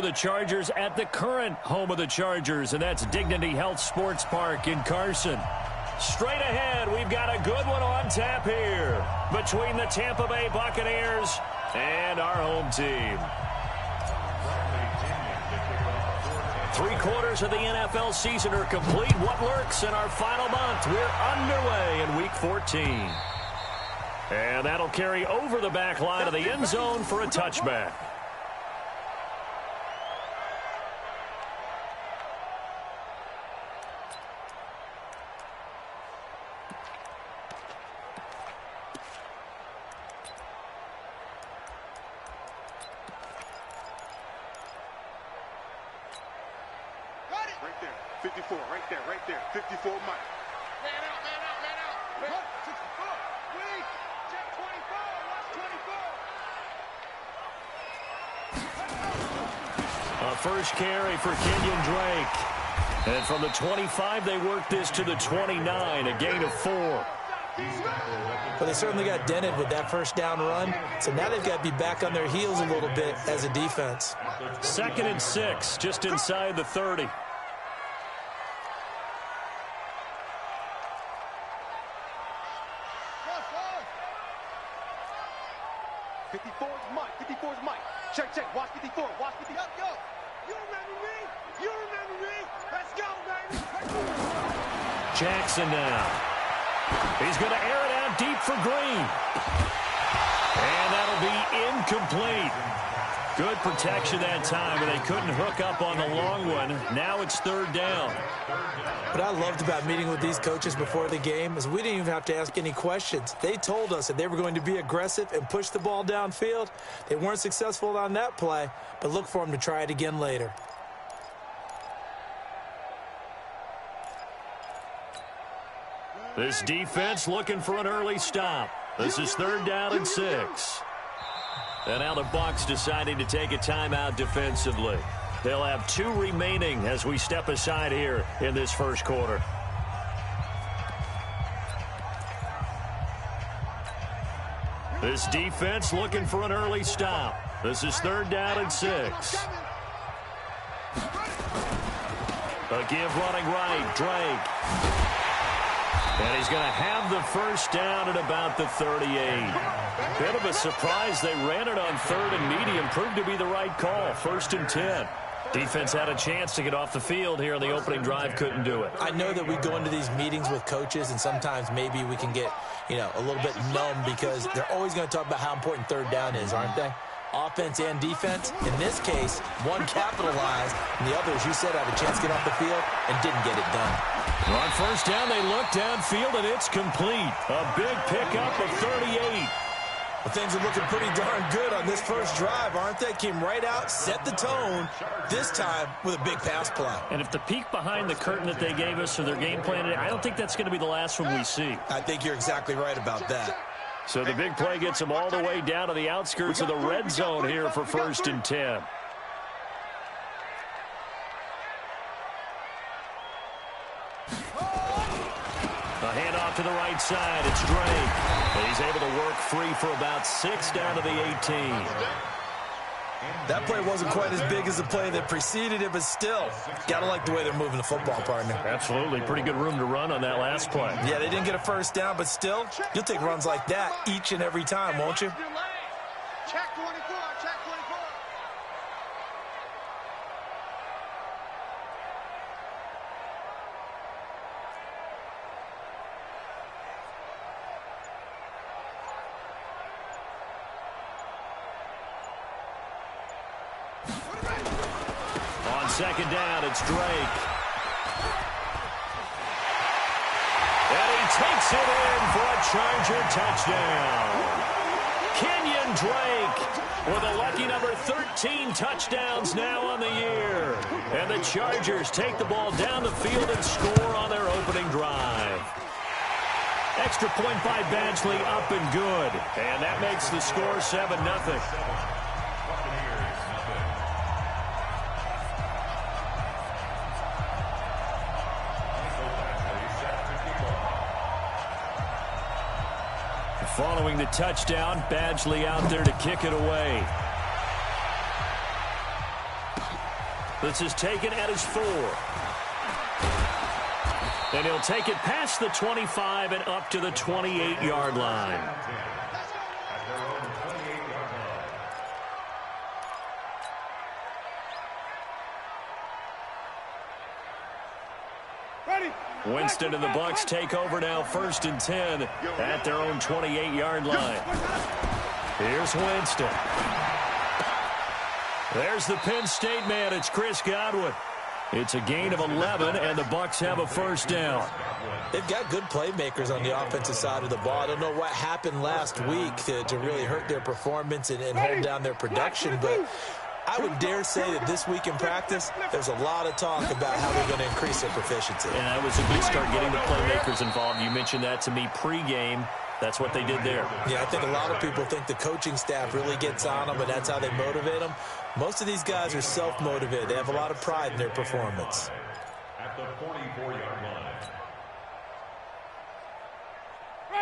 of the Chargers at the current home of the Chargers, and that's Dignity Health Sports Park in Carson. Straight ahead, we've got a good one on tap here between the Tampa Bay Buccaneers and our home team. 3/4 of the NFL season are complete. What lurks in our final month? We're underway in Week 14. And that'll carry over the back line of the end zone for a touchback. Right there, 54, right there, 54 Mike. Man out, man out, man out. Man out. 64, wait, check 24, watch 24. A first carry for Kenyon Drake. And from the 25, they work this to the 29, a gain of 4. Well, they certainly got dented with that first down run, so now they've got to be back on their heels a little bit as a defense. 2nd and 6, just inside the 30. 54 is Mike. 54 is Mike. Check, check. Watch 54. Watch 54. Yo, you remember me? You remember me? Let's go, baby. Jackson now. He's going to air it out deep for Green. And that'll be incomplete. Good protection that time, and they couldn't hook up on the long one. Now it's 3rd down. What I loved about meeting with these coaches before the game is we didn't even have to ask any questions. They told us that they were going to be aggressive and push the ball downfield. They weren't successful on that play, but look for them to try it again later. This defense looking for an early stop. This is 3rd down and 6. And now the Bucs deciding to take a timeout defensively. They'll have 2 remaining as we step aside here in this first quarter. This defense looking for an early stop. This is 3rd down and 6. A give running right, Drake. And he's going to have the first down at about the 38. Bit of a surprise. They ran it on 3rd and medium. Proved to be the right call. 1st and 10. Defense had a chance to get off the field here on the opening drive. Couldn't do it. I know that we go into these meetings with coaches, and sometimes maybe we can get, a little bit numb because they're always going to talk about how important 3rd down is, aren't they? Offense and defense. In this case, one capitalized, and the other, as you said, had a chance to get off the field and didn't get it done. On 1st down, they look downfield, and it's complete. A big pickup of 38. Well, things are looking pretty darn good on this first drive, aren't they? Came right out, set the tone, this time with a big pass play. And if the peek behind the curtain that they gave us for their game plan, I don't think that's going to be the last one we see. I think you're exactly right about that. So the big play gets them all the way down to the outskirts of the red zone here for 1st and 10. A handoff to the right side. It's Drake. And he's able to work free for about 6 down to the 18. That play wasn't quite as big as the play that preceded it, but still, gotta like the way they're moving the football, partner. Absolutely. Pretty good room to run on that last play. Yeah, they didn't get a first down, but still, you'll take runs like that each and every time, won't you? Check 24, check 24. On 2nd down, it's Drake. And he takes it in for a Charger touchdown. Kenyon Drake with a lucky number 13 touchdowns now on the year. And the Chargers take the ball down the field and score on their opening drive. Extra point by Badgley, up and good. And that makes the score 7-0. Following the touchdown, Badgley out there to kick it away. This is taken at his 4. And he'll take it past the 25 and up to the 28-yard line. Winston and the Bucs take over now, 1st and 10 at their own 28-yard line. Here's Winston. There's the Penn State man. It's Chris Godwin. It's a gain of 11, and the Bucs have a 1st down. They've got good playmakers on the offensive side of the ball. I don't know what happened last week to really hurt their performance and hold down their production, but I would dare say that this week in practice, there's a lot of talk about how they're going to increase their proficiency. And that was a good start getting the playmakers involved. You mentioned that to me pregame. That's what they did there. Yeah, I think a lot of people think the coaching staff really gets on them, and that's how they motivate them. Most of these guys are self-motivated. They have a lot of pride in their performance. At the 44-yard line.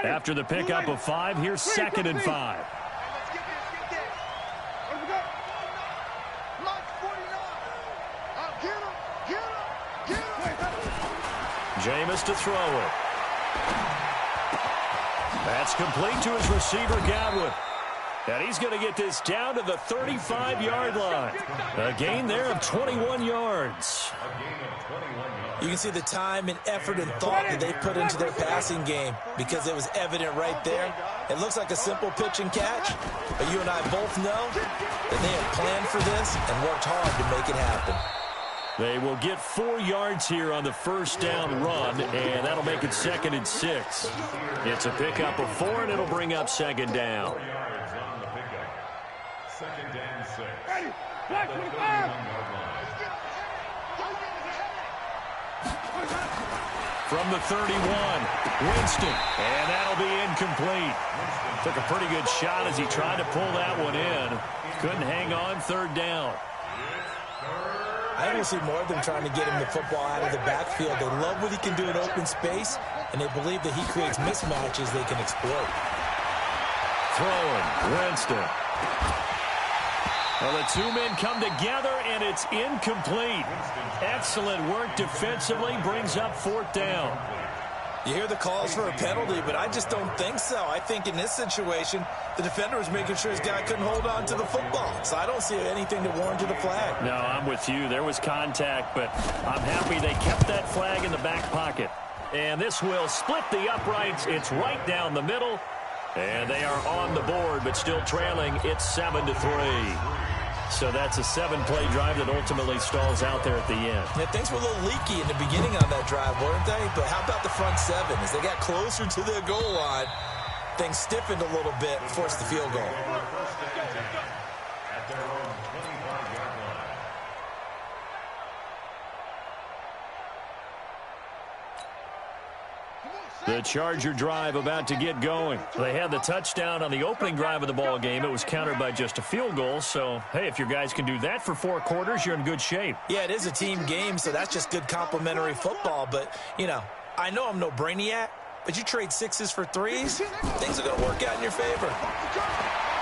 After the pickup of 5, here's 2nd and 5. Jameis to throw it. That's complete to his receiver, Godwin. And he's going to get this down to the 35-yard line. A gain there of 21 yards. You can see the time and effort and thought that they put into their passing game because it was evident right there. It looks like a simple pitch and catch, but you and I both know that they have planned for this and worked hard to make it happen. They will get 4 yards here on the 1st down run, and that'll make it 2nd and 6. It's a pickup of 4, and it'll bring up 2nd down. 2nd and 6. Ready. Black 25. From the 31, Winston, and that'll be incomplete. Took a pretty good shot as he tried to pull that one in. Couldn't hang on, 3rd down. I think we'll see more of them trying to get him the football out of the backfield. They love what he can do in open space, and they believe that he creates mismatches they can exploit. Throwing, Winston. Well, the 2 men come together, and it's incomplete. Excellent work defensively, brings up 4th down. You hear the calls for a penalty, but I just don't think so. I think in this situation, the defender was making sure his guy couldn't hold on to the football. So I don't see anything that warranted a flag. No, I'm with you. There was contact, but I'm happy they kept that flag in the back pocket. And this will split the uprights. It's right down the middle. And they are on the board, but still trailing. It's 7-3. So that's a 7-play drive that ultimately stalls out there at the end. Yeah, things were a little leaky in the beginning on that drive, weren't they? But how about the front 7? As they got closer to the goal line, things stiffened a little bit, forced the field goal. At their own 25-yard line. The Charger drive about to get going. They had the touchdown on the opening drive of the ball game. It was countered by just a field goal. So, hey, if your guys can do that for 4 quarters, you're in good shape. Yeah, it is a team game, so that's just good complimentary football. But, you know, I know I'm no brainiac, but you trade 6s for 3s, things are going to work out in your favor.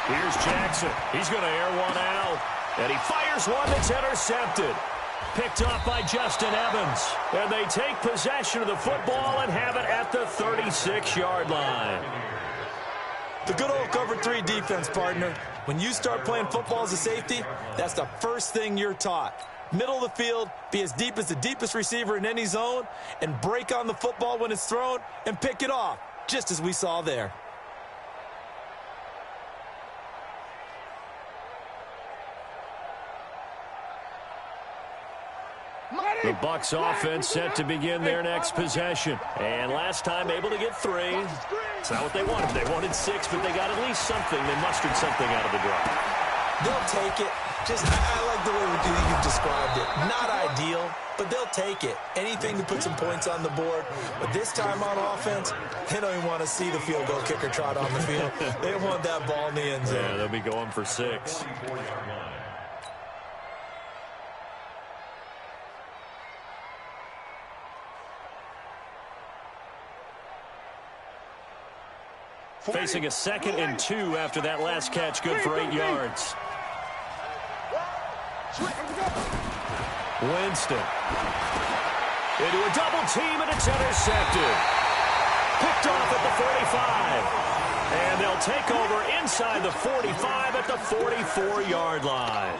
Here's Jackson. He's going to air one out. And he fires one that's intercepted. Picked off by Justin Evans. And they take possession of the football and have it at the 36-yard line. The good old cover 3 defense, partner. When you start playing football as a safety, that's the first thing you're taught. Middle of the field, be as deep as the deepest receiver in any zone, and break on the football when it's thrown and pick it off, just as we saw there. The Bucs offense set to begin their next possession. And last time able to get 3. It's not what they wanted. They wanted 6, but they got at least something. They mustered something out of the drive. They'll take it. I like the way you've described it. Not ideal, but they'll take it. Anything to put some points on the board. But this time on offense, they don't even want to see the field goal kicker trot on the field. They want that ball in the end zone. Yeah, they'll be going for 6. Facing a 2nd and 2 after that last catch, good for 8 yards. Winston. Into a double team, and it's intercepted. Picked off at the 45. And they'll take over inside the 45 at the 44-yard line.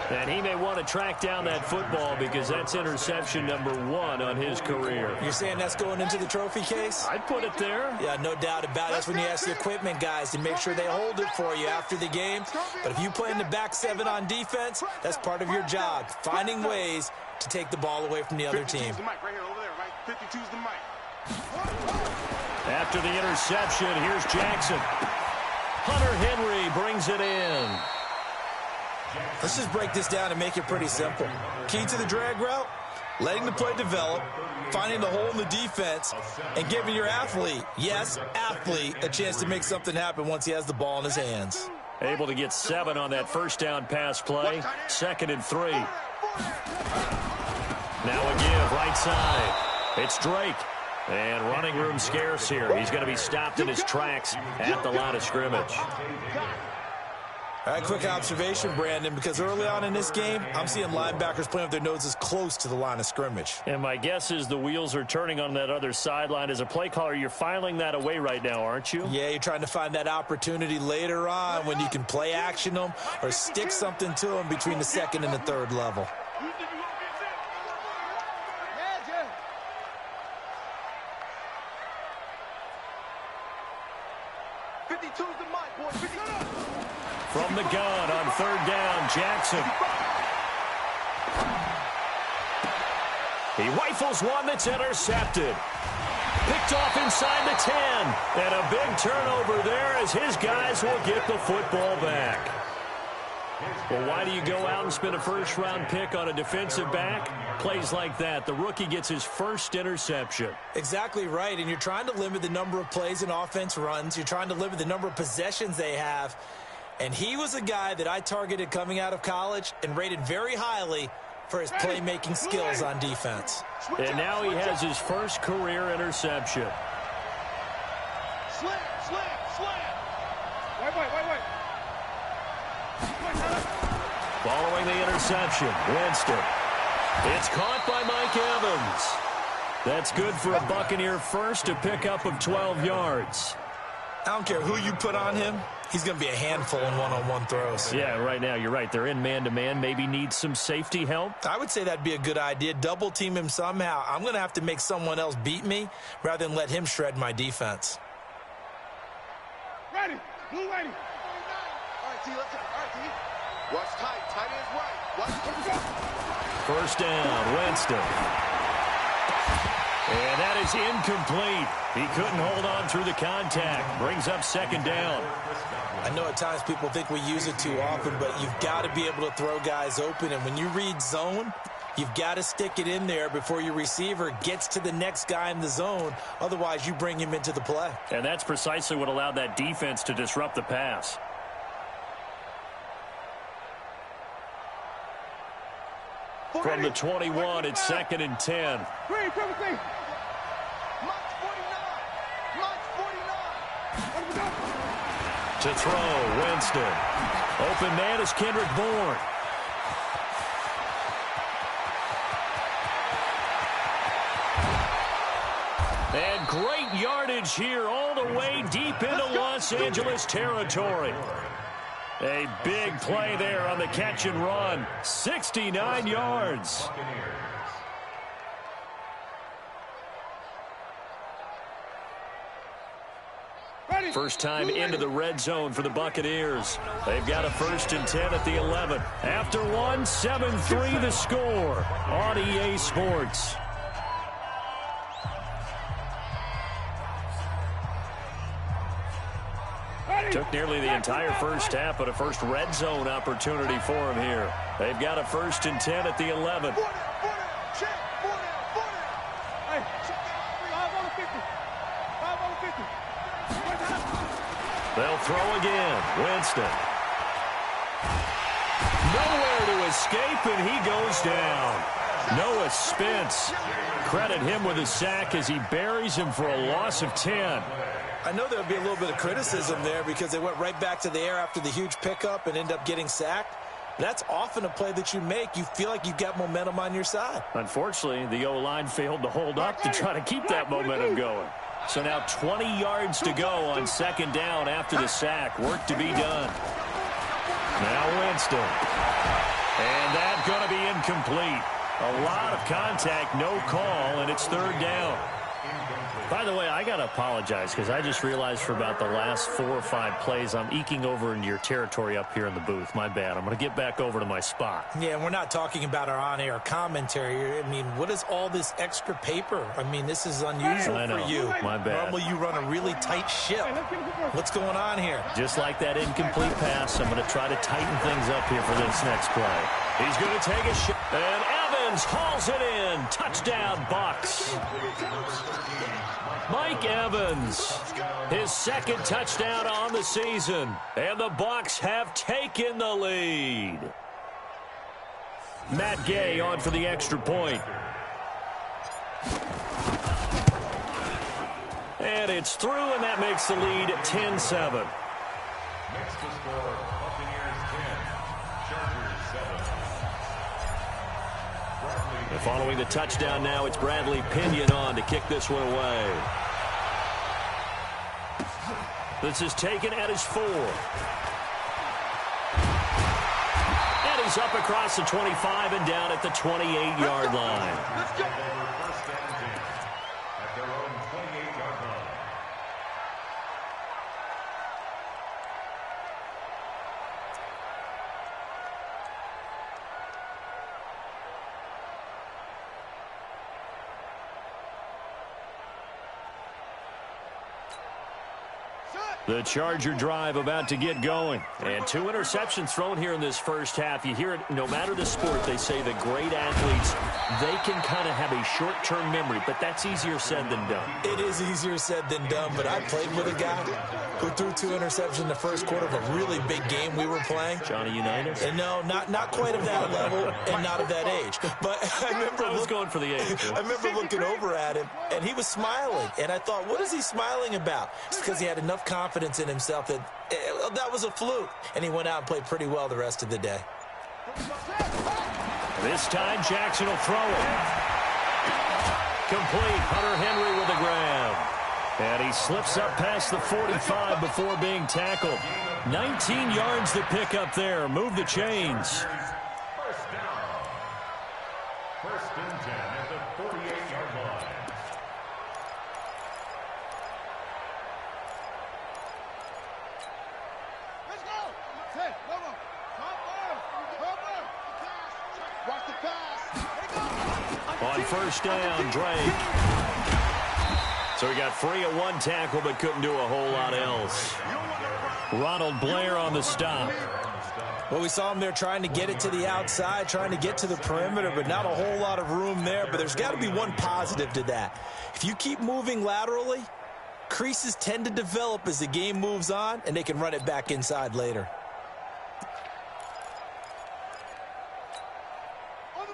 And he may want to track down that football because that's interception number 1 on his career. You're saying that's going into the trophy case? I'd put it there. Yeah, no doubt about it. That's when you ask the equipment guys to make sure they hold it for you after the game. But if you play in the back 7 on defense, that's part of your job, finding ways to take the ball away from the other team. After the interception, here's Jackson. Hunter Henry brings it in. Let's just break this down and make it pretty simple. Key to the drag route, letting the play develop, finding the hole in the defense, and giving your athlete, yes, athlete, a chance to make something happen once he has the ball in his hands. Able to get 7 on that first down pass play. 2nd and 3. Now a give right side. It's Drake. And running room scarce here. He's going to be stopped in his tracks at the line of scrimmage. All right, quick observation, Brandon, because early on in this game, I'm seeing linebackers playing with their noses close to the line of scrimmage. And my guess is the wheels are turning on that other sideline. As a play caller, you're filing that away right now, aren't you? Yeah, you're trying to find that opportunity later on when you can play action them or stick something to them between the 2nd and the 3rd level. From the gun on 3rd down, Jackson. He rifles one that's intercepted. Picked off inside the 10. And a big turnover there as his guys will get the football back. Well, why do you go out and spend a first-round pick on a defensive back? Plays like that, the rookie gets his first interception. Exactly right, and you're trying to limit the number of plays an offense runs. You're trying to limit the number of possessions they have. And he was a guy that I targeted coming out of college and rated very highly for his playmaking skills on defense. And now he has his first career interception. Slam. Wait. Following the interception, Winston. It's caught by Mike Evans. That's good for a Buccaneer first, a pickup of 12 yards. I don't care who you put on him. He's going to be a handful in one-on-one throws. Yeah, right now, you're right. They're in man-to-man. Maybe needs some safety help. I would say that'd be a good idea. Double team him somehow. I'm going to have to make someone else beat me rather than let him shred my defense. Ready. Blue ready. All right, T, let's go. All right, T. Watch tight. Tight ends right. Watch. First down, Winston. And that is incomplete. He couldn't hold on through the contact. Brings up 2nd down. I know at times people think we use it too often, but you've got to be able to throw guys open. And when you read zone, you've got to stick it in there before your receiver gets to the next guy in the zone. Otherwise, you bring him into the play. And that's precisely what allowed that defense to disrupt the pass. From the 21, it's 2nd and 10. Green, come with me. To throw, Winston. Open man is Kendrick Bourne. And great yardage here all the way deep into Los Angeles territory. A big play there on the catch and run. 69 yards. First time into the red zone for the Buccaneers. They've got a 1st and 10 at the 11. After one, 7-3 the score on EA Sports. Took nearly the entire first half, but a first red zone opportunity for him here. They've got a 1st and 10 at the 11. They'll throw again. Winston. Nowhere to escape, and he goes down. Noah Spence. Credit him with a sack as he buries him for a loss of 10. I know there'll be a little bit of criticism there because they went right back to the air after the huge pickup and ended up getting sacked. That's often a play that you make. You feel like you've got momentum on your side. Unfortunately, the O-line failed to hold up to try to keep that momentum going. So now 20 yards to go on second down after the sack. Work to be done. Now Winston. And that's going to be incomplete. A lot of contact, no call, and it's third down. By the way, I got to apologize because I just realized for about the last 4 or 5 plays, I'm eking over into your territory up here in the booth. My bad. I'm going to get back over to my spot. Yeah, and we're not talking about our on-air commentary. I mean, what is all this extra paper? I mean, this is unusual for you. My bad. Normally you run a really tight ship. What's going on here? Just like that incomplete pass, I'm going to try to tighten things up here for this next play. He's going to take a shot. And Evans hauls it in. Touchdown, Bucs. Mike Evans, his second touchdown on the season. And the Bucs have taken the lead. Matt Gay on for the extra point. And it's through, and that makes the lead 10-7. Next to score, Buccaneers 10, Chargers 7. And following the touchdown now, it's Bradley Pinion on to kick this one away. This is taken at his 4. And he's up across the 25 and down at the 28-yard line. First down 10 at their own 28-yard line. The Charger drive about to get going. And 2 interceptions thrown here in this first half. You hear it, no matter the sport, they say the great athletes, they can kind of have a short-term memory, but that's easier said than done. It is easier said than done, but I played with a guy who threw 2 interceptions in the first quarter of a really big game we were playing. Johnny Unitas? And no, not quite of that level and not of that age. But I remember I was going for the age. I remember looking over at him, and he was smiling. And I thought, what is he smiling about? It's because he had enough confidence in himself that that was a fluke. And he went out and played pretty well the rest of the day. This time, Jackson will throw it. Complete. Hunter Henry with a grab. And he slips up past the 45 before being tackled. 19 yards to pick up there. Move the chains. First down. First and 10 at the 48-yard line. Let's go. Hey, cover. Watch the pass. On first down, Drake. So he got free of 1 tackle but couldn't do a whole lot else. Ronald Blair on the stop. Well, we saw him there trying to get it to the outside, trying to get to the perimeter, but not a whole lot of room there. But there's got to be one positive to that. If you keep moving laterally, creases tend to develop as the game moves on, and they can run it back inside later.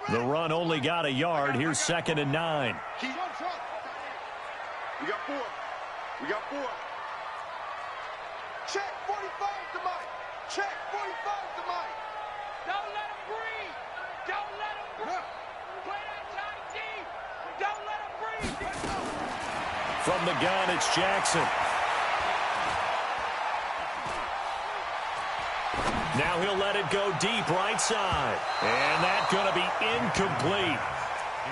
The run only got a yard. Here's 2nd and 9. We got 4. We got 4. Check 45 to Mike. Check 45 to Mike. Don't let him breathe. Don't let him breathe. Play that tight deep. Don't let him breathe. From the gun, it's Jackson. Now he'll let it go deep right side. And that's going to be incomplete.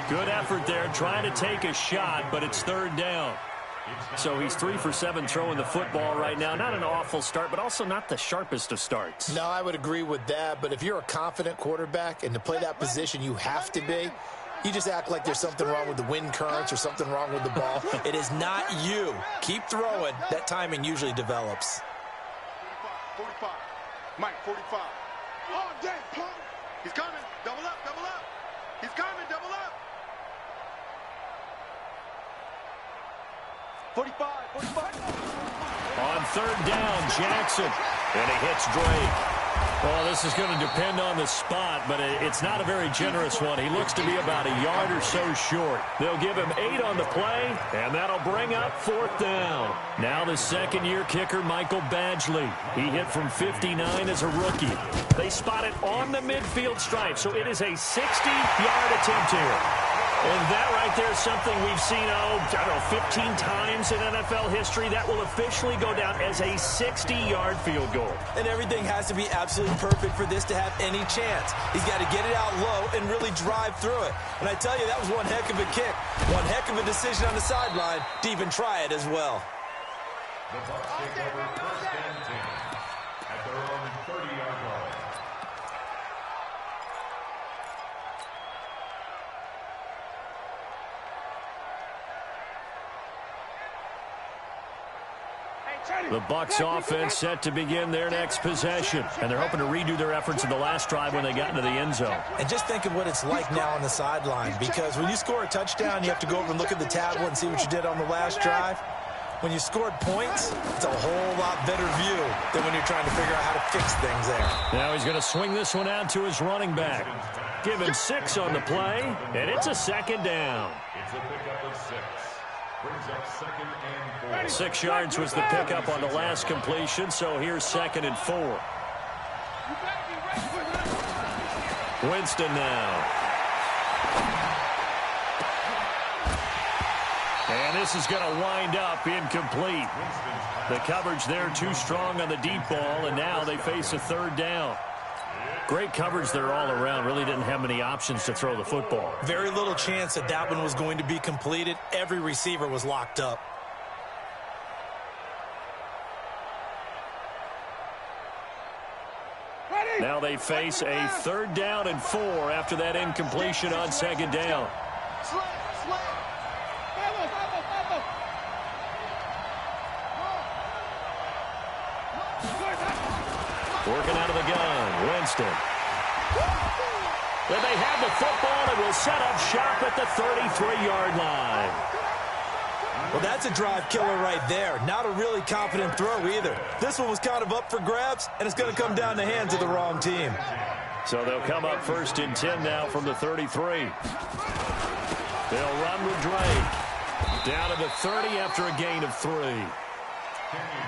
Good effort there, trying to take a shot, but it's 3rd down. So he's 3 for 7 throwing the football right now. Not an awful start, but also not the sharpest of starts. No, I would agree with that, but if you're a confident quarterback and to play that position you have to be, you just act like there's something wrong with the wind currents or something wrong with the ball. It is not you. Keep throwing. That timing usually develops. 45. Mike, 45. Oh, damn, punk. He's coming. Double up, double up. He's coming, double up. 45, 45. On 3rd down, Jackson. And he hits Drake. Well, this is going to depend on the spot, but it's not a very generous one. He looks to be about a yard or so short. They'll give him 8 on the play, and that'll bring up 4th down. Now the second-year kicker, Michael Badgley. He hit from 59 as a rookie. They spot it on the midfield stripe, so it is a 60-yard attempt here. And that right there is something we've seen, 15 times in NFL history. That will officially go down as a 60-yard field goal. And everything has to be absolutely perfect for this to have any chance. He's got to get it out low and really drive through it. And I tell you, that was one heck of a kick. One heck of a decision on the sideline to even try it as well. The Bucs take over 1st and 10 at their own 30-yard line. The Bucs offense set to begin their next possession, and they're hoping to redo their efforts in the last drive when they got into the end zone. And just think of what it's like now on the sideline, because when you score a touchdown, you have to go over and look at the tablet and see what you did on the last drive. When you scored points, it's a whole lot better view than when you're trying to figure out how to fix things there. Now he's going to swing this one out to his running back. Give him 6 on the play, and it's a 2nd down. It's a pickup of 6. Brings up 2nd and 4. 6 yards was the pickup on the last completion, so here's 2nd and 4. Winston now. And this is going to wind up incomplete. The coverage there too strong on the deep ball, and now they face a 3rd down. Great coverage there all around. Really didn't have many options to throw the football. Very little chance that that one was going to be completed. Every receiver was locked up. Now they face a 3rd down and 4 after that incompletion on 2nd down. Working out of the gun, Winston. And they have the football and will set up shop at the 33-yard line. Well, that's a drive killer right there. Not a really confident throw either. This one was kind of up for grabs, and it's going to come down the hands of the wrong team. So they'll come up 1st and 10 now from the 33. They'll run with Drake. Down to the 30 after a gain of 3.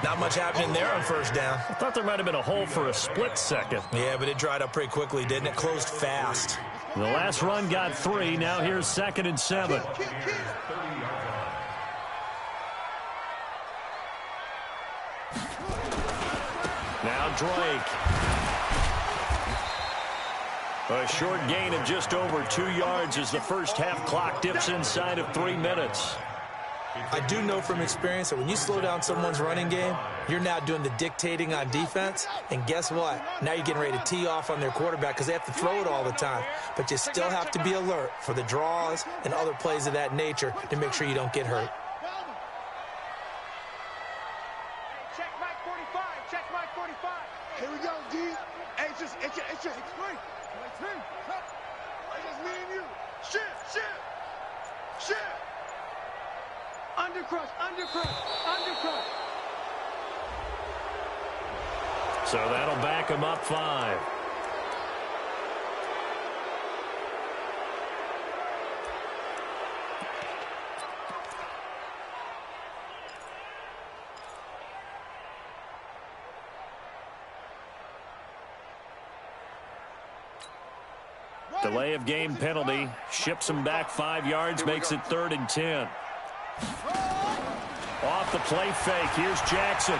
Not much happening there on 1st down. I thought there might have been a hole for a split second. Yeah, but it dried up pretty quickly, didn't it? Closed fast. The last run got 3. Now here's 2nd and 7. Now Drake. A short gain of just over 2 yards as the first half clock dips inside of 3 minutes. I do know from experience that when you slow down someone's running game, you're now doing the dictating on defense. And guess what? Now you're getting ready to tee off on their quarterback because they have to throw it all the time. But you still have to be alert for the draws and other plays of that nature to make sure you don't get hurt. Check Mike 45. Check Mike 45. Here we go, D. Hey, it's just three. It's just me and you. Shift. Undercrush. So that'll back him up 5. Delay of game penalty. Ships him back 5 yards, makes it 3rd and 10. Off the play fake, here's Jackson.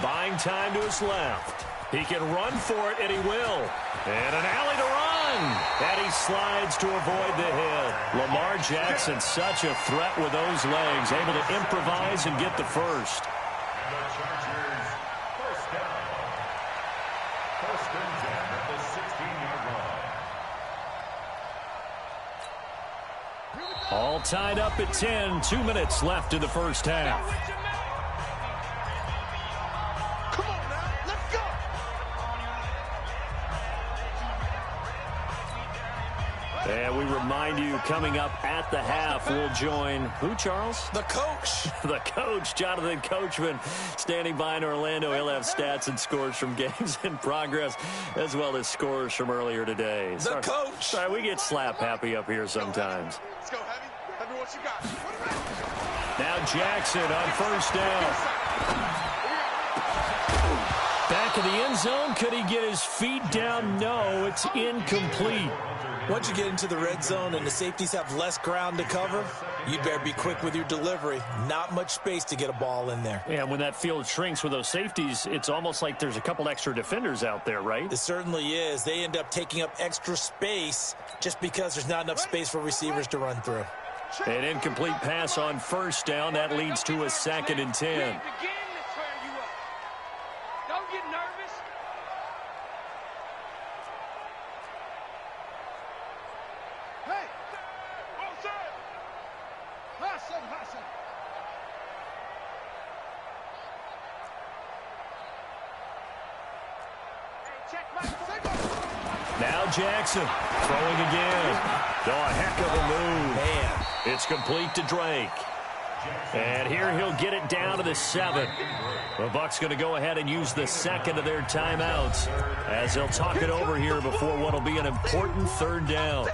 Buying time to his left. He can run for it, and he will. And an alley to run. And he slides to avoid the hit. Lamar Jackson, such a threat with those legs, able to improvise and get the first. And the Chargers, 1st down. 1st and 10 at the 16-yard line. All tied up at 10. 2 minutes left in the first half. Come on now, let's go. And we remind you, coming up at the half, we'll join who, Charles? The coach. The coach, Jonathan Coachman, standing by in Orlando. He'll have stats and scores from games in progress, as well as scores from earlier today. The coach. Sorry, we get slap happy up here sometimes. Let's go, Heavy. Heavy, what you got? Now Jackson on first down. Back in the end zone. Could he get his feet down? No, it's incomplete. Once you get into the red zone and the safeties have less ground to cover, you better be quick with your delivery. Not much space to get a ball in there. Yeah, when that field shrinks with those safeties, it's almost like there's a couple extra defenders out there, right? It certainly is. They end up taking up extra space just because there's not enough space for receivers to run through. An incomplete pass on first down. That leads to a 2nd and 10. Don't get nervous. Hey! All set! Hot seven, hot seven. Hey, check my Now Jackson throwing again. Oh, a heck of a move. Man. It's complete to Drake. And here he'll get it down to the 7. The Bucs going to go ahead and use the second of their timeouts as they'll talk it over here before what will be an important 3rd down.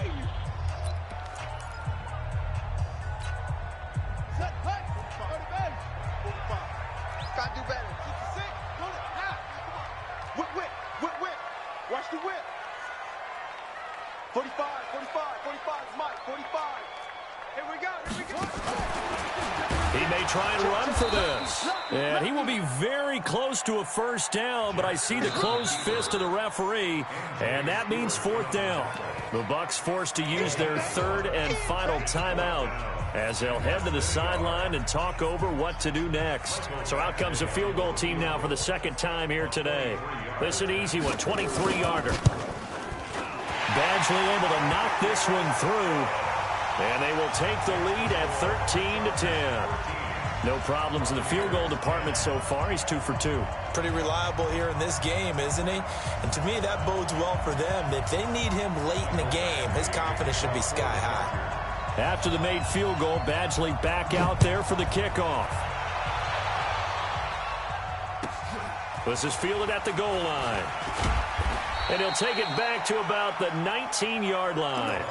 Gotta do better. 66. Hold it. Now. Whip, whip, whip, whip. Watch the whip. 45, 45, 45 is Mike. 45. Here we go. Here we go. He may try and run for this. And he will be very close to a 1st down, but I see the closed fist of the referee, and that means 4th down. The Bucs forced to use their 3rd and final timeout as they'll head to the sideline and talk over what to do next. So out comes the field goal team now for the 2nd time here today. This is an easy one, 23-yarder. Badgley able to knock this one through. And they will take the lead at 13-10. No problems in the field goal department so far. He's 2 for 2. Pretty reliable here in this game, isn't he? And to me, that bodes well for them. If they need him late in the game, his confidence should be sky high. After the made field goal, Badgley back out there for the kickoff. This is fielded at the goal line. And he'll take it back to about the 19-yard line.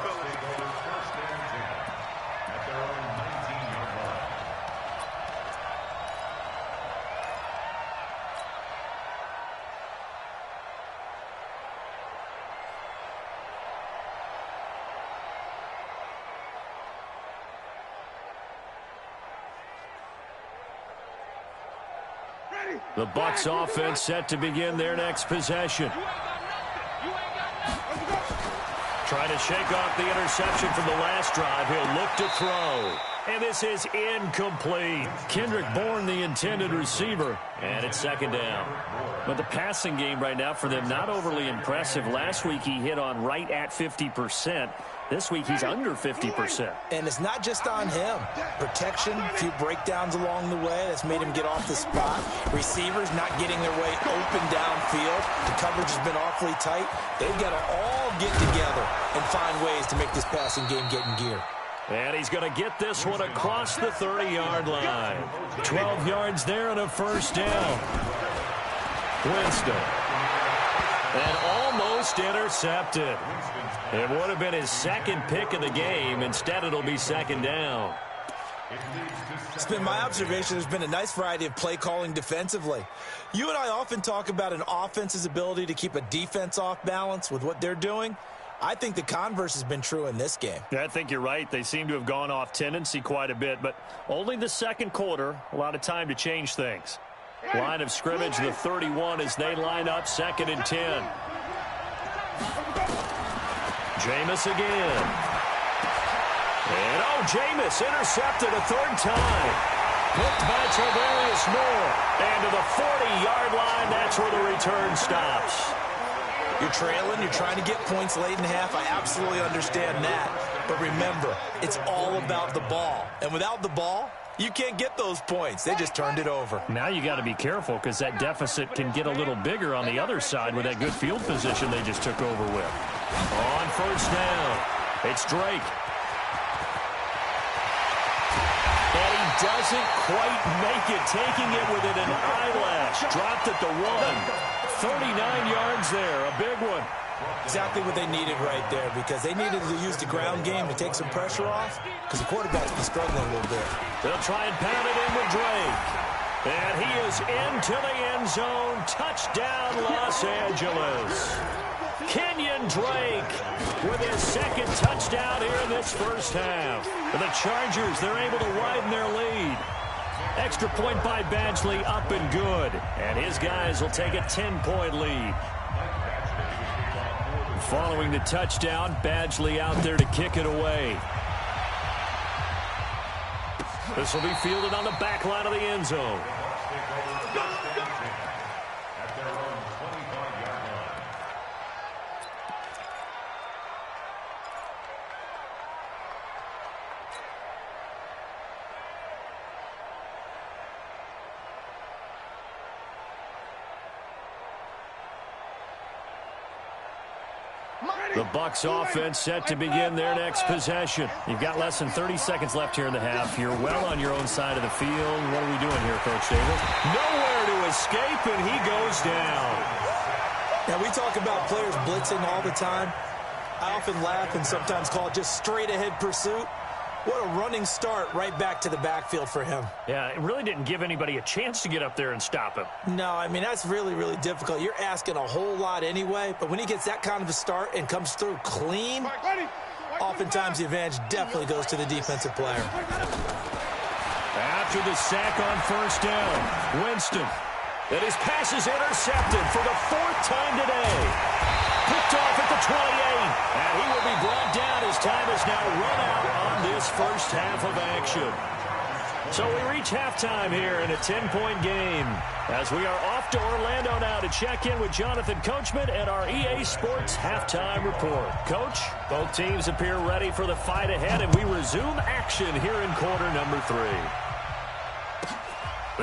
The Bucs offense set to begin their next possession. Trying to shake off the interception from the last drive. He'll look to throw. And this is incomplete. Kendrick Bourne, the intended receiver. And it's 2nd down. But the passing game right now for them, not overly impressive. Last week he hit on right at 50%. This week he's under 50%. And it's not just on him. Protection, a few breakdowns along the way. That's made him get off the spot. Receivers not getting their way open downfield. The coverage has been awfully tight. They've got to all get together and find ways to make this passing game get in gear. And he's going to get this one across the 30-yard line. 12 yards there and a 1st down. Winston. And almost intercepted. It would have been his 2nd pick of the game. Instead, it'll be 2nd down. It's been my observation there's been a nice variety of play calling defensively. You and I often talk about an offense's ability to keep a defense off balance with what they're doing. I think the converse has been true in this game. Yeah, I think you're right. They seem to have gone off tendency quite a bit, but only the 2nd quarter, a lot of time to change things. Line of scrimmage, the 31 as they line up 2nd and 10. Jameis again. And Jameis intercepted a 3rd time. Picked by Tavarius Moore. And to the 40-yard line, that's where the return stops. You're trailing, you're trying to get points late in half. I absolutely understand that. But remember, it's all about the ball. And without the ball, you can't get those points. They just turned it over. Now you got to be careful because that deficit can get a little bigger on the other side with that good field position they just took over with. On 1st down. It's Drake. And he doesn't quite make it, taking it within an eyelash. Dropped at the 1. 39 yards there, a big one. Exactly what they needed right there, because they needed to use the ground game to take some pressure off, because the quarterback's been struggling a little bit. They'll try and pound it in with Drake. And he is into the end zone. Touchdown, Los Angeles. Kenyon Drake with his second touchdown here in this first half. For the Chargers, they're able to widen their lead. Extra point by Badgley, up and good. And his guys will take a 10-point lead. Following the touchdown, Badgley out there to kick it away. This will be fielded on the back line of the end zone. At their own 25-yard line. The Bucs offense set to begin their next possession. You've got less than 30 seconds left here in the half. You're well on your own side of the field. What are we doing here, Coach Davis? Nowhere to escape, and he goes down. Now, we talk about players blitzing all the time. I often laugh and sometimes call it just straight-ahead pursuit. What a running start right back to the backfield for him. Yeah, it really didn't give anybody a chance to get up there and stop him. No, I mean, that's really, really difficult. You're asking a whole lot anyway, but when he gets that kind of a start and comes through clean, oftentimes the advantage definitely goes to the defensive player. After the sack on first down, Winston. And his pass is intercepted for the 4th time today. Picked off at the 28. And he will be brought down as time is now run out on this first half of action. So we reach halftime here in a 10-point game as we are off to Orlando now to check in with Jonathan Coachman and our EA Sports halftime report. Coach, both teams appear ready for the fight ahead, and we resume action here in quarter number 3.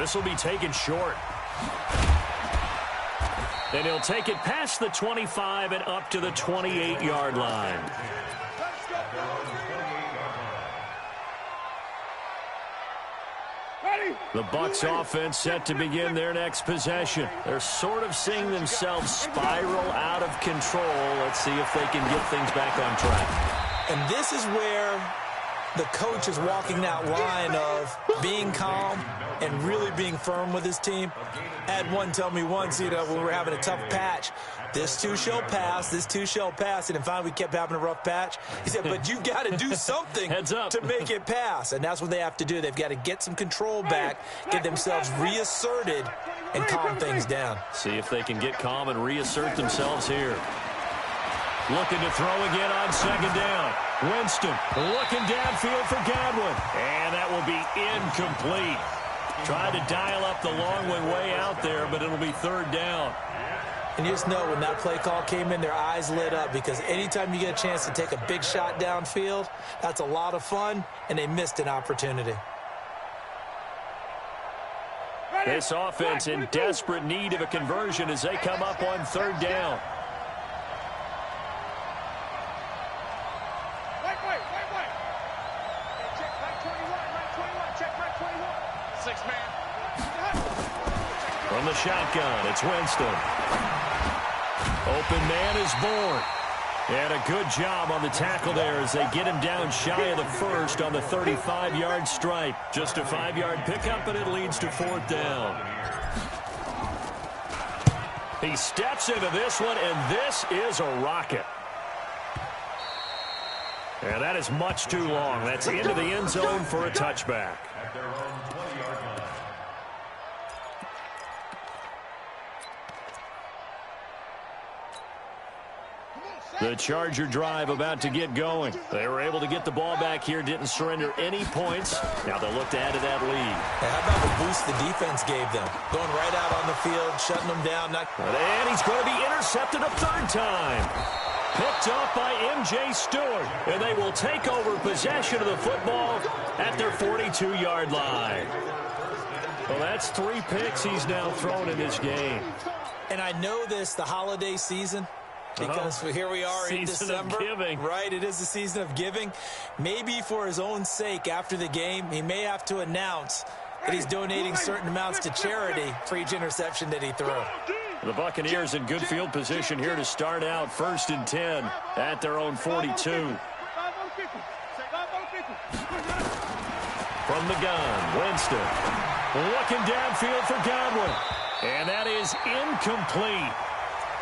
This will be taken short. And he'll take it past the 25 and up to the 28-yard line. The Bucs offense set to begin their next possession. They're sort of seeing themselves spiral out of control. Let's see if they can get things back on track. And this is where the coach is walking that line of being calm and really being firm with his team. I had one tell me once, when we were having a tough patch, this too shall pass, this too shall pass. And then finally we kept having a rough patch. He said, but you've got to do something Heads up. to make it pass. And that's what they have to do. They've got to get some control back, get themselves reasserted, and calm things down. See if they can get calm and reassert themselves here. Looking to throw again on second down. Winston looking downfield for Godwin. And that will be incomplete. Tried to dial up the long way out there, but it'll be 3rd down. And you just know when that play call came in, their eyes lit up, because anytime you get a chance to take a big shot downfield, that's a lot of fun, and they missed an opportunity. This offense in desperate need of a conversion as they come up on 3rd down. From the shotgun, it's Winston. Open man is born. And a good job on the tackle there as they get him down shy of the first on the 35-yard stripe. Just a 5-yard pickup, and it leads to 4th down. He steps into this one, and this is a rocket. And that is much too long. That's into the end zone for a touchback. At their own 20-yard line. The Charger drive about to get going. They were able to get the ball back here, didn't surrender any points. Now they'll look to add to that lead. How about the boost the defense gave them? Going right out on the field, shutting them down. And he's going to be intercepted a 3rd time. Picked off by M.J. Stewart. And they will take over possession of the football at their 42-yard line. Well, that's 3 picks he's now thrown in this game. And I know this, the holiday season, Because here we are in December, right? It is the season of giving. Maybe for his own sake, after the game, he may have to announce that he's donating certain amounts to charity for each interception that he threw. The Buccaneers in good field position here to start out 1st and 10 at their own 42. From the gun, Winston looking downfield for Godwin. And that is incomplete.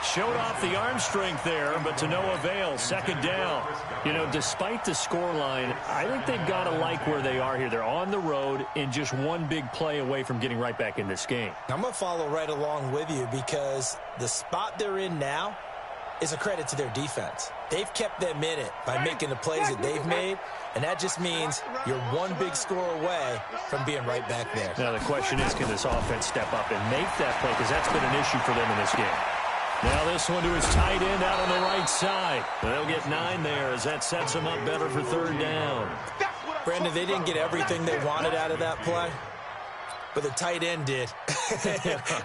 Showed off the arm strength there, but to no avail. 2nd down. You know, despite the scoreline, I think they've got to like where they are here. They're on the road and just one big play away from getting right back in this game. I'm going to follow right along with you because the spot they're in now is a credit to their defense. They've kept them in it by making the plays that they've made, and that just means you're one big score away from being right back there. Now the question is, can this offense step up and make that play? Because that's been an issue for them in this game. Now this one to his tight end out on the right side. They'll get 9 there as that sets them up better for 3rd down. Brandon, they didn't get everything they wanted out of that play, but the tight end did.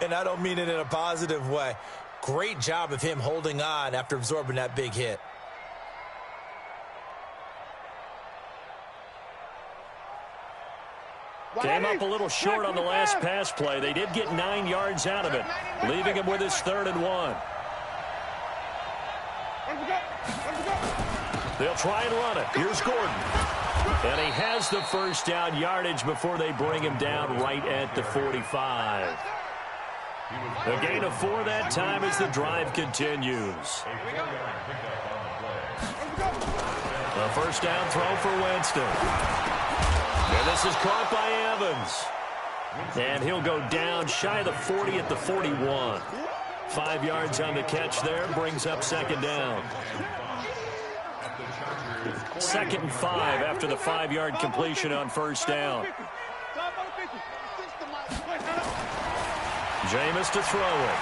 And I don't mean it in a positive way. Great job of him holding on after absorbing that big hit. Came up a little short on the last pass play. They did get 9 yards out of it, leaving him with his 3rd and 1. They'll try and run it. Here's Gordon. And he has the 1st down yardage before they bring him down right at the 45. A gain of 4 that time as the drive continues. A 1st down throw for Winston. And this is caught by Evans. And he'll go down shy of the 40 at the 41. 5 yards on the catch there, brings up 2nd down. 2nd and 5 after the 5-yard completion on 1st down. Jameis to throw it.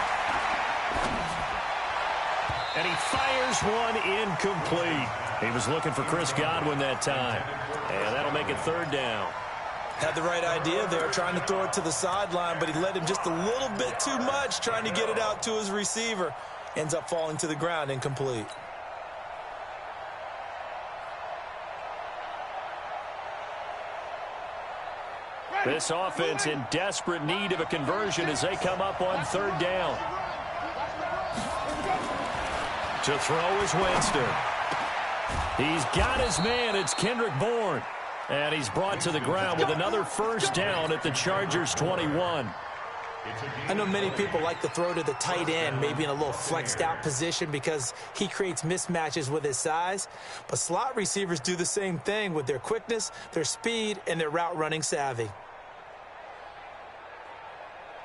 And he fires one incomplete. He was looking for Chris Godwin that time. And that'll make it 3rd down. Had the right idea there, trying to throw it to the sideline, but he led him just a little bit too much, trying to get it out to his receiver. Ends up falling to the ground, incomplete. This offense in desperate need of a conversion as they come up on 3rd down. To throw is Winston. He's got his man. It's Kendrick Bourne. And he's brought to the ground with another 1st down at the Chargers' 21. I know many people like to throw to the tight end, maybe in a little flexed out position because he creates mismatches with his size. But slot receivers do the same thing with their quickness, their speed, and their route running savvy.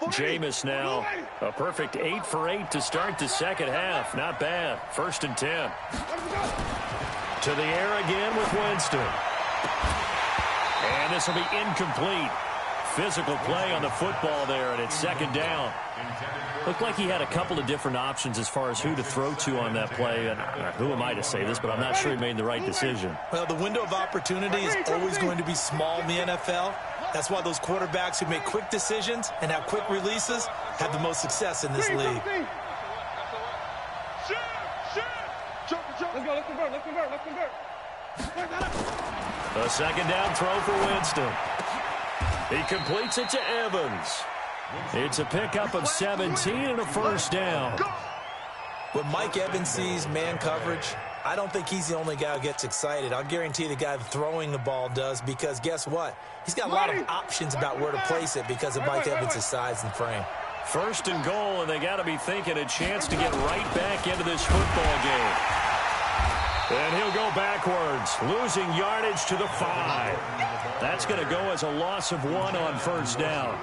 Jameis now a perfect 8 for 8 to start the 2nd half. Not bad. 1st and 10. To the air again with Winston. And this will be incomplete. Physical play on the football there, and it's 2nd down. Looked like he had a couple of different options as far as who to throw to on that play. And who am I to say this, but I'm not sure he made the right decision. Well, the window of opportunity is always going to be small in the NFL. That's why those quarterbacks who make quick decisions and have quick releases have the most success in this league. A 2nd down throw for Winston. He completes it to Evans. It's a pickup of 17 and a 1st down. When Mike Evans sees man coverage, I don't think he's the only guy who gets excited. I'll guarantee the guy throwing the ball does, because guess what? He's got a lot of options about where to place it because of Mike Evans' size and frame. 1st and goal, and they got to be thinking a chance to get right back into this football game. And he'll go backwards, losing yardage to the 5. That's going to go as a loss of 1 on 1st down.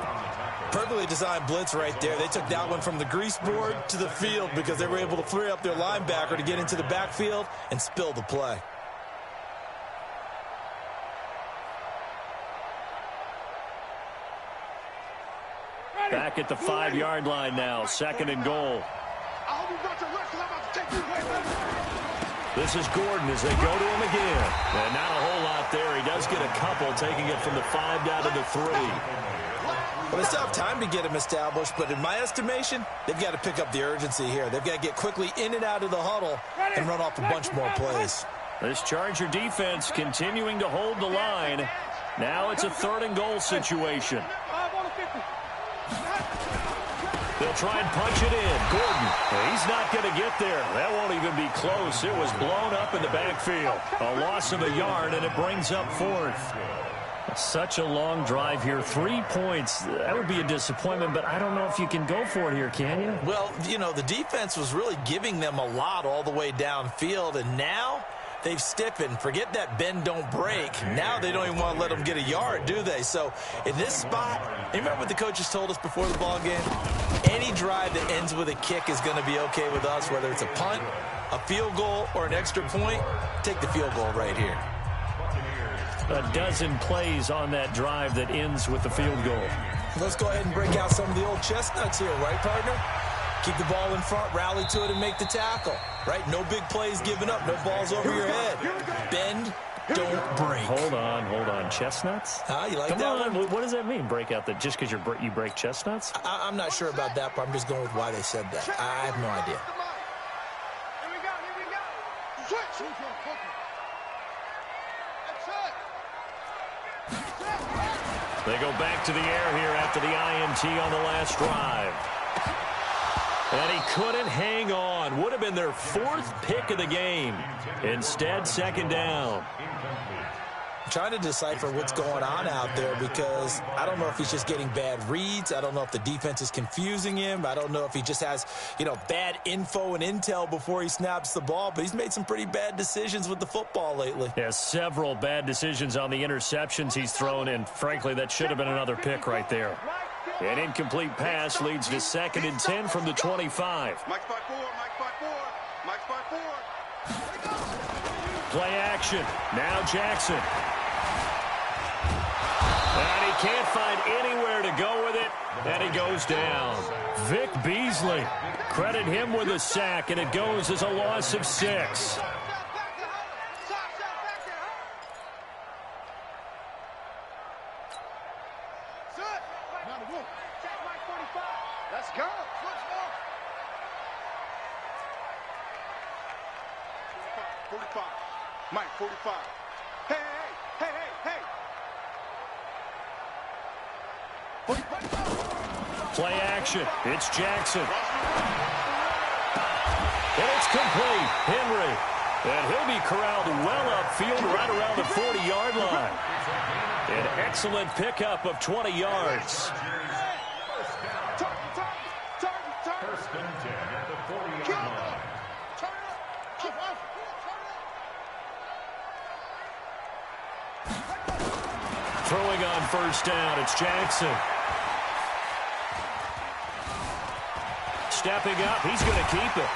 Perfectly designed blitz right there. They took that one from the grease board to the field because they were able to free up their linebacker to get into the backfield and spill the play. Back at the 5-yard line now, 2nd and goal. This is Gordon as they go to him again. And not a whole lot there. He does get a couple, taking it from the 5 down to the 3. Well, they still have time to get them established, but in my estimation, they've got to pick up the urgency here. They've got to get quickly in and out of the huddle and run off a bunch more plays. This Charger defense continuing to hold the line. Now it's a 3rd and goal situation. They'll try and punch it in. Gordon, he's not going to get there. That won't even be close. It was blown up in the backfield. A loss of a yard, and it brings up 4th. Such a long drive here. 3 points. That would be a disappointment, but I don't know if you can go for it here, can you? Well, you know, the defense was really giving them a lot all the way downfield, and now they've stiffened. Forget that bend, don't break. Now they don't even want to let them get a yard, do they? So in this spot, you remember what the coaches told us before the ball game? Any drive that ends with a kick is going to be okay with us, whether it's a punt, a field goal, or an extra point. Take the field goal right here. A dozen plays on that drive that ends with the field goal. Let's go ahead and break out some of the old chestnuts here, right, partner? Keep the ball in front, rally to it, and make the tackle, right? No big plays given up, no balls over your head. Bend, don't break. Hold on. Chestnuts? You like Come that on. one? What does that mean, break out? That just because you break chestnuts? I'm not sure about that, but I'm just going with why they said that. I have no idea. Here we go. Switch. They go back to the air here after the INT on the last drive. And he couldn't hang on. Would have been their 4th pick of the game. Instead, 2nd down. I'm trying to decipher what's going on out there because I don't know if he's just getting bad reads. I don't know if the defense is confusing him. I don't know if he just has, bad info and intel before he snaps the ball. But he's made some pretty bad decisions with the football lately. Yeah, several bad decisions on the interceptions he's thrown, and frankly, that should have been another pick right there. An incomplete pass leads to 2nd and 10 from the 25. Mike's by 4. Mike's by 4. Play action. Now Jackson. And he can't find anywhere to go with it, and he goes down. Vic Beasley. Credit him with a sack, and it goes as a loss of 6. Let's go. 45. Mike, 45. Hey. 45. Play action. It's Jackson. And it's complete. Henry. And he'll be corralled well upfield right around the 40-yard line. An excellent pickup of 20 yards. First and 10 at the 40-yard line. Throwing on first down, it's Jackson. Stepping up, he's going to keep it.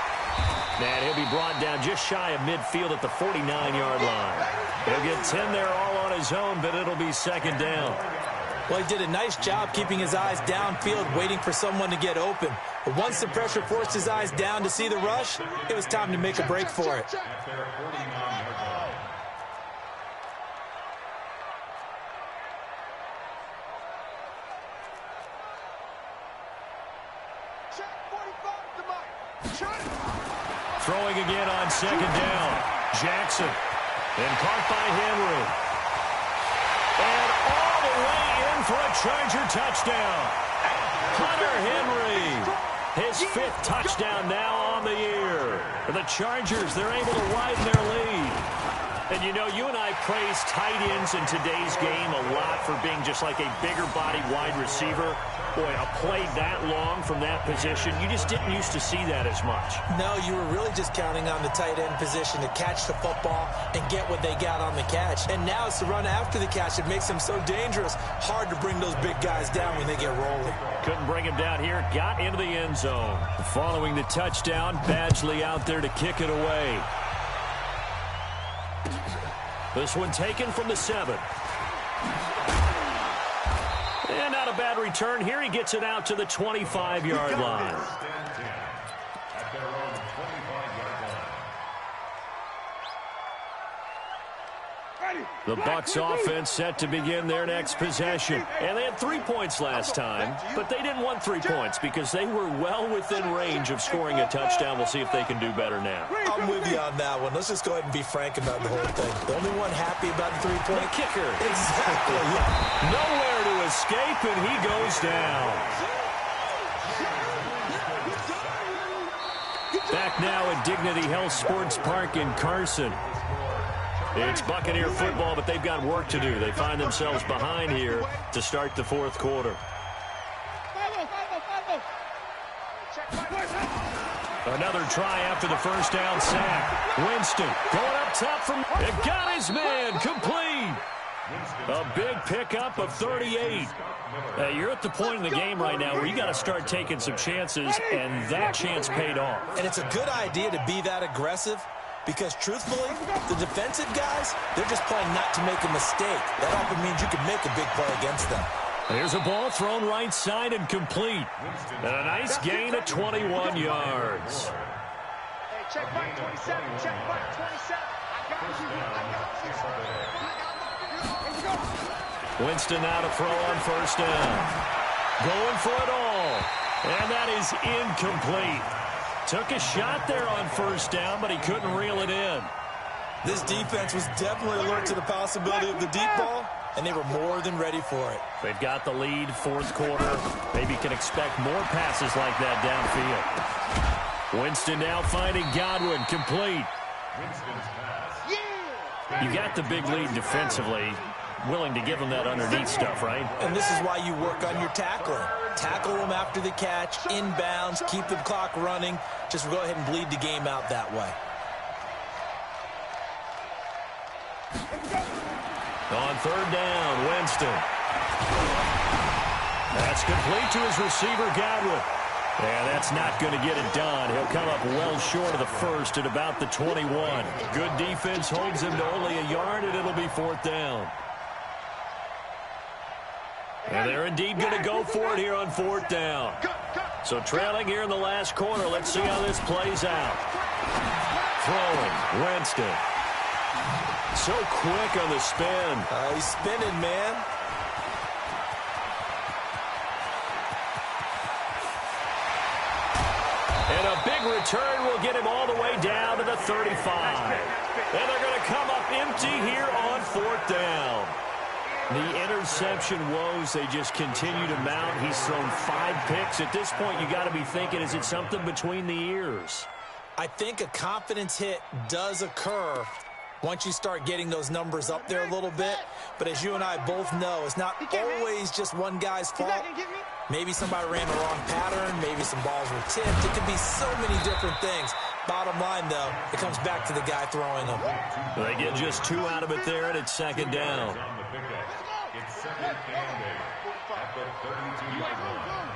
And he'll be brought down just shy of midfield at the 49-yard line. He'll get 10 there all on his own, but it'll be 2nd down. Well, he did a nice job keeping his eyes downfield, waiting for someone to get open. But once the pressure forced his eyes down to see the rush, it was time to make a break for it. Throwing again on 2nd down. Jackson. And caught by Henry. And all the way in for a Charger touchdown. Hunter Henry. His 5th touchdown now on the year. For the Chargers, they're able to widen their lead. And you and I praise tight ends in today's game a lot for being just like a bigger body wide receiver. Boy, a play that long from that position, you just didn't used to see that as much. No, you were really just counting on the tight end position to catch the football and get what they got on the catch. And now it's the run after the catch that makes them so dangerous. Hard to bring those big guys down when they get rolling. Couldn't bring him down here. Got into the end zone. Following the touchdown, Badgley out there to kick it away. This one taken from the 7. And not a bad return. Here he gets it out to the 25-yard line. At their own 25-yard line. The Bucs offense set to begin their next possession. And they had 3 points last time, but they didn't want 3 points because they were well within range of scoring a touchdown. We'll see if they can do better now. I'm with you on that one. Let's just go ahead and be frank about the whole thing. The only one happy about the 3-point kicker. Exactly. Yeah. Nowhere to escape, and he goes down. Back now at Dignity Health Sports Park in Carson. It's Buccaneer football, but they've got work to do. They find themselves behind here to start the fourth quarter. Another try after the first down sack. Winston going up top from... It got his man complete. A big pickup of 38. You're at the point in the game right now where you got to start taking some chances, and that chance paid off. And it's a good idea to be that aggressive because, truthfully, the defensive guys, they're just playing not to make a mistake. That often means you can make a big play against them. Here's a ball thrown right side and complete. And a nice gain of 21 yards. Hey, check back 27, check back 27. I got you. Winston now to throw on first down. Going for it all. And that is incomplete. Took a shot there on first down, but he couldn't reel it in. This defense was definitely alert to the possibility of the deep ball, and they were more than ready for it. They've got the lead, fourth quarter. Maybe can expect more passes like that downfield. Winston now finding Godwin, complete. You got the big lead defensively. Willing to give them that underneath stuff, right? And this is why you work on your tackling. Tackle them after the catch, inbounds, keep the clock running. Just go ahead and bleed the game out that way. On third down, Winston. That's complete to his receiver, Godwin. And that's not going to get it done. He'll come up well short of the first at about the 21. Good defense holds him to only a yard, and it'll be fourth down. And they're indeed going to go for it here on fourth down. So trailing here in the last quarter. Let's see how this plays out. Throwing, Winston. So quick on the spin. He's spinning, man. And a big return will get him all the way down to the 35. And they're going to come up empty here on fourth down. The interception woes, they just continue to mount. He's thrown 5 picks. At this point, you got to be thinking, is it something between the ears? I think a confidence hit does occur once you start getting those numbers up there a little bit. But as you and I both know, it's not always just one guy's fault. Maybe somebody ran the wrong pattern. Maybe some balls were tipped. It could be so many different things. Bottom line, though, it comes back to the guy throwing them. They get just 2 out of it there, and it's second down. It's second and 8 at the 32-yard line.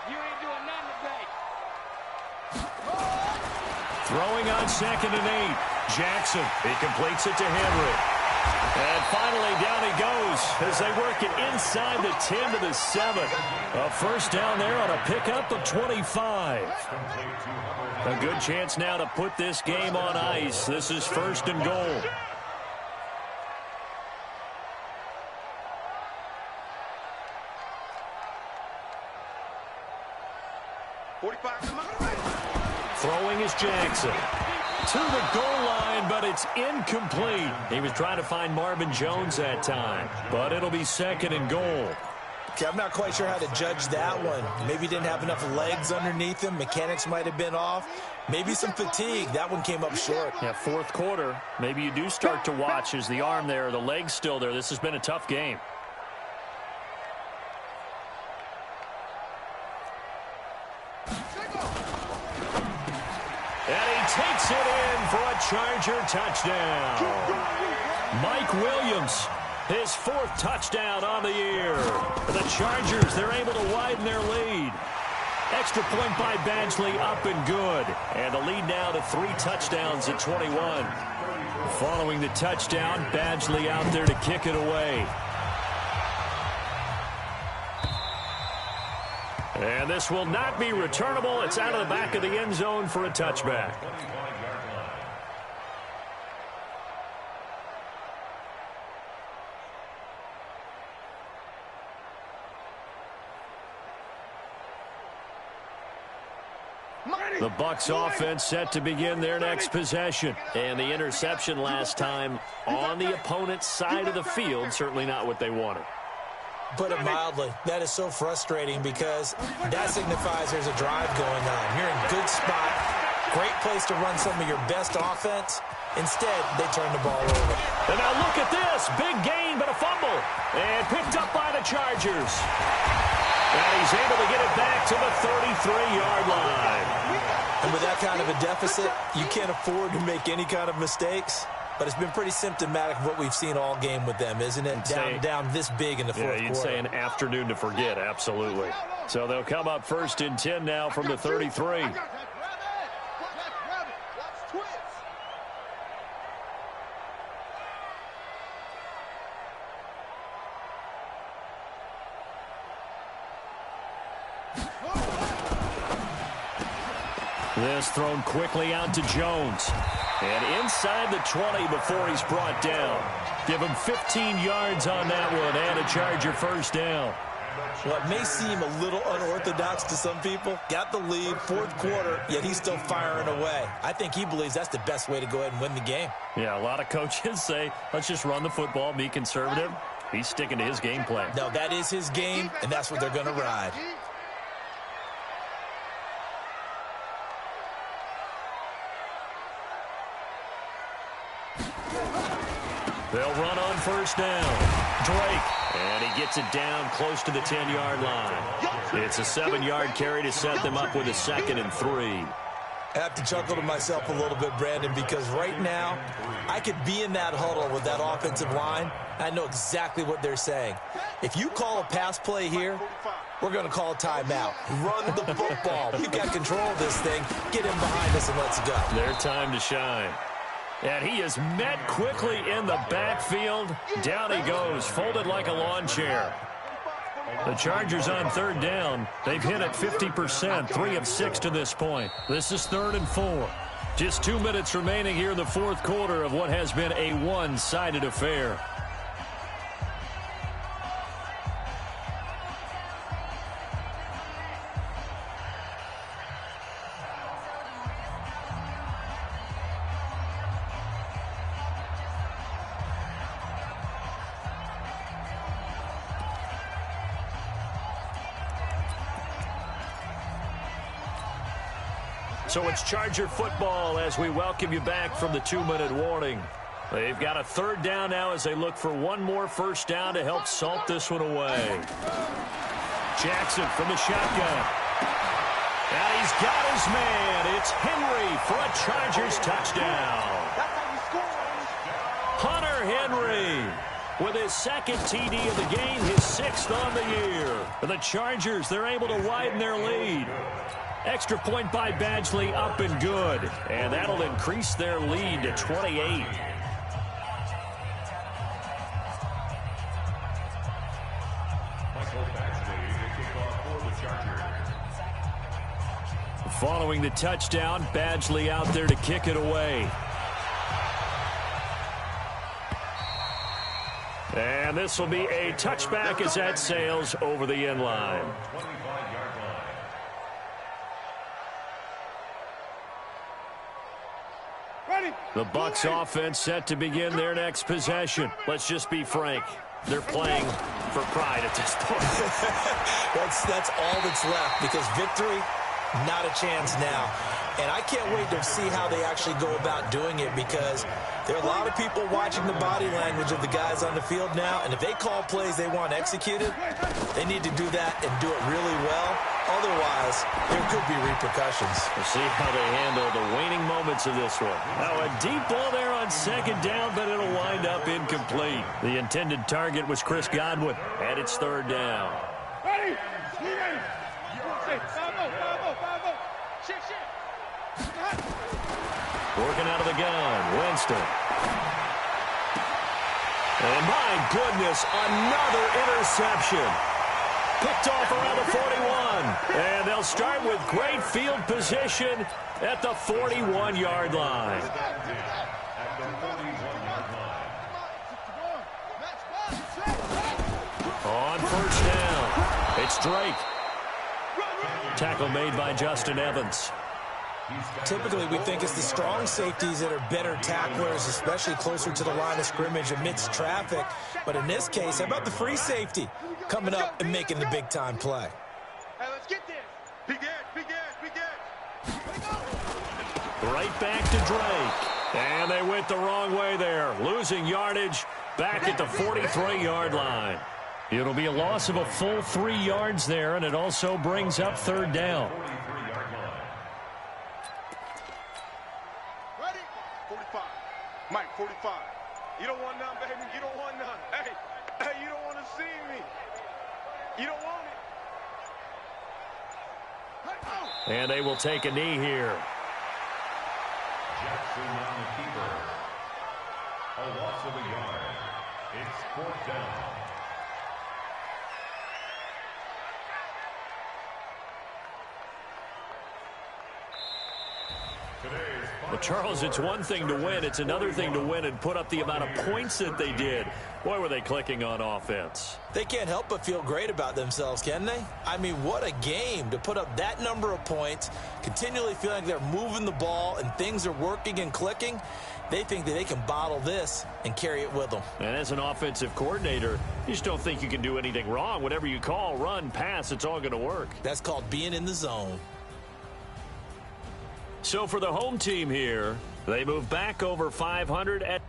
You ain't doing nothing today. Throwing on second and 8. Jackson, he completes it to Henry. And finally, down he goes as they work it inside the 10 to the 7. A first down there on a pickup of 25. A good chance now to put this game on ice. This is first and goal. Throwing is Jackson. To the goal line, but it's incomplete. He was trying to find Marvin Jones that time, but it'll be second and goal. Okay, I'm not quite sure how to judge that one. Maybe he didn't have enough legs underneath him. Mechanics might have been off. Maybe some fatigue. That one came up short. Yeah, fourth quarter. Maybe you do start to watch as the arm there, the leg's still there. This has been a tough game. And he takes it in for a Charger touchdown. Mike Williams, his 4th touchdown on the year. The Chargers, they're able to widen their lead. Extra point by Badgley, up and good. And the lead now to 3 touchdowns at 21. Following the touchdown, Badgley out there to kick it away. And this will not be returnable. It's out of the back of the end zone for a touchback. The Bucs offense set to begin their next possession. And the interception last time on the opponent's side of the field, certainly not what they wanted. Put it mildly, that is so frustrating because that signifies there's a drive going on. You're in good spot, great place to run some of your best offense. Instead, they turn the ball over. And now look at this. Big gain, but a fumble. And picked up by the Chargers. And he's able to get it back to the 33-yard line. And with that kind of a deficit, you can't afford to make any kind of mistakes. But it's been pretty symptomatic of what we've seen all game with them, isn't it? Down this big in the fourth quarter. Yeah, you'd say an afternoon to forget, absolutely. So they'll come up 1st and 10 now from the 33. This thrown quickly out to Jones. And inside the 20 before he's brought down. Give him 15 yards on that one and a Charger first down. What may seem a little unorthodox to some people, got the lead, fourth quarter, yet he's still firing away. I think he believes that's the best way to go ahead and win the game. Yeah, a lot of coaches say, let's just run the football, be conservative. He's sticking to his game plan. No, that is his game, and that's what they're going to ride. They'll run on first down. Drake, and he gets it down close to the 10-yard line. It's a 7-yard carry to set them up with a 2nd and 3. I have to chuckle to myself a little bit, Brandon, because right now I could be in that huddle with that offensive line. I know exactly what they're saying. If you call a pass play here, we're going to call a timeout. Run the football. We've got control of this thing. Get him behind us and let's go. Their time to shine. And he is met quickly in the backfield. Down he goes, folded like a lawn chair. The Chargers on 3rd down. They've hit at 50%, 3 of 6 to this point. This is 3rd and 4. Just 2 minutes remaining here in the fourth quarter of what has been a one-sided affair. So it's Charger football as we welcome you back from the 2-minute warning. They've got a 3rd down now as they look for one more first down to help salt this one away. Jackson from the shotgun. And he's got his man. It's Henry for a Chargers touchdown. Hunter Henry with his 2nd TD of the game, his 6th on the year. For the Chargers, they're able to widen their lead. Extra point by Badgley, up and good. And that'll increase their lead to 28. Following the touchdown, Badgley out there to kick it away. And this will be a touchback as that sails over the end line. The Bucs offense set to begin their next possession. Let's just be frank. They're playing for pride at this point. That's all that's left because victory, not a chance now. And I can't wait to see how they actually go about doing it because there are a lot of people watching the body language of the guys on the field now. And if they call plays they want executed, they need to do that and do it really well. Otherwise, there could be repercussions. We'll see how they handle the waning moments of this one. Now, a deep ball there on 2nd down, but it'll wind up incomplete. The intended target was Chris Godwin, and it's 3rd down. Ready? Working out of the gun, Winston. And my goodness, another interception. Picked off around the 41. And they'll start with great field position at the 41-yard line. On first down, it's Drake. Tackle made by Justin Evans. Typically, we think it's the strong safeties that are better tacklers, especially closer to the line of scrimmage amidst traffic. But in this case, how about the free safety coming up and making the big-time play? Hey, let's get this. Big edge. Right back to Drake. And they went the wrong way there. Losing yardage back at the 43-yard line. It'll be a loss of a full 3 yards there, and it also brings up third down. Ready? 45. Mike, 45. You don't want none, baby. You don't want none. Hey, you don't want to see me. You don't want it. And they will take a knee here. Jackson on the keeper. A loss of a yard. It's fourth down. Well, Charles, it's one thing to win. It's another thing to win and put up the amount of points that they did. Boy, were they clicking on offense. They can't help but feel great about themselves, can they? I mean, what a game to put up that number of points, continually feeling like they're moving the ball and things are working and clicking. They think that they can bottle this and carry it with them. And as an offensive coordinator, you just don't think you can do anything wrong. Whatever you call, run, pass, it's all going to work. That's called being in the zone. So for the home team here, they move back over 500 at